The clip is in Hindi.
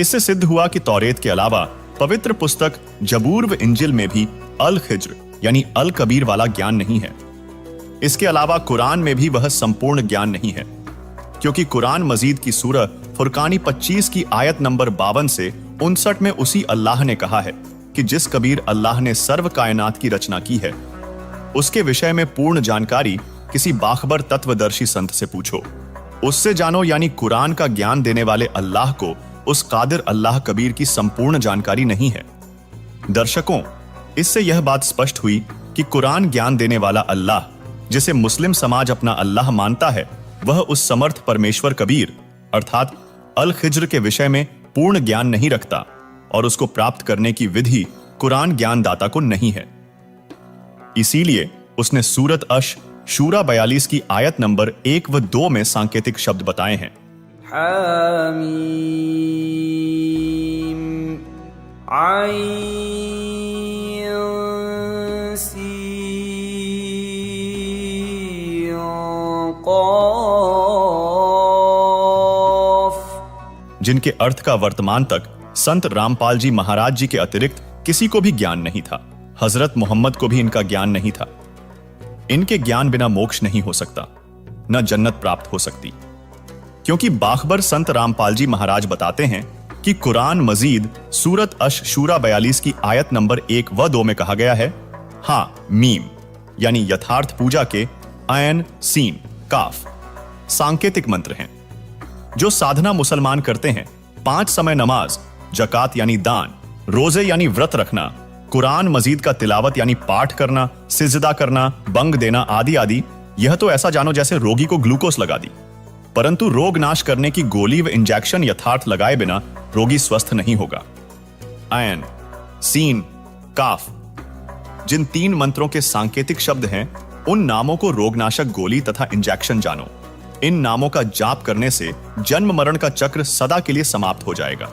इससे सिद्ध हुआ कि तौरेत के अलावा पवित्र पुस्तक जबूर व इंजिल में भी अल खिज्र यानी अल कबीर वाला ज्ञान नहीं है। इसके अलावा कुरान में भी वह संपूर्ण ज्ञान नहीं है, क्योंकि कुरान मजीद की सूरह फुरकानी 25 की आयत नंबर 52 से 59 में उसी अल्लाह ने कहा है कि जिस कबीर अल्लाह ने सर्व कायनात की रचना की है, उसके विषय में पूर्ण जानकारी किसी बाखबर तत्वदर्शी संत से पूछो, उससे जानो। यानी कुरान का ज्ञान देने वाले अल्लाह को उस कादिर अल्लाह कबीर की संपूर्ण जानकारी नहीं है। दर्शकों, इससे यह बात स्पष्ट हुई कि कुरान ज्ञान देने वाला अल्लाह, जिसे मुस्लिम समाज अपना अल्लाह मानता है, वह उस समर्थ परमेश्वर कबीर अर्थात अल खिज्र के विषय में पूर्ण ज्ञान नहीं रखता और उसको प्राप्त करने की विधि कुरान ज्ञानदाता को नहीं है। इसीलिए उसने सूरत अश शूरा 42 की आयत नंबर 1 व 2 में सांकेतिक शब्द बताए हैं। हामीम आइन सीन क़ाफ़, जिनके अर्थ का वर्तमान तक संत रामपाल जी महाराज जी के अतिरिक्त किसी को भी ज्ञान नहीं था। हजरत मोहम्मद को भी इनका ज्ञान नहीं था। इनके ज्ञान बिना मोक्ष नहीं हो सकता, न जन्नत प्राप्त हो सकती, क्योंकि बाखबर संत रामपाल जी महाराज बताते हैं कि कुरान मजीद सूरत अश शूरा 42 की आयत नंबर 1 व 2 में कहा गया है, हाँ मीम यानी यथार्थ पूजा के आयन सीन काफ सांकेतिक मंत्र हैं, जो साधना मुसलमान करते हैं। 5 समय नमाज, जकात यानी दान, रोजे यानी व्रत रखना, कुरान मजीद का तिलावत यानी पाठ करना, सिजदा करना, बंग देना आदि आदि। यह तो ऐसा जानो जैसे रोगी को ग्लूकोस लगा दी, परंतु रोग नाश करने की गोली व इंजेक्शन यथार्थ लगाए बिना रोगी स्वस्थ नहीं होगा। आयन सीन काफ जिन 3 मंत्रों के सांकेतिक शब्द हैं, उन नामों को रोगनाशक गोली तथा इंजेक्शन जानो। इन नामों का जाप करने से जन्म मरण का चक्र सदा के लिए समाप्त हो जाएगा।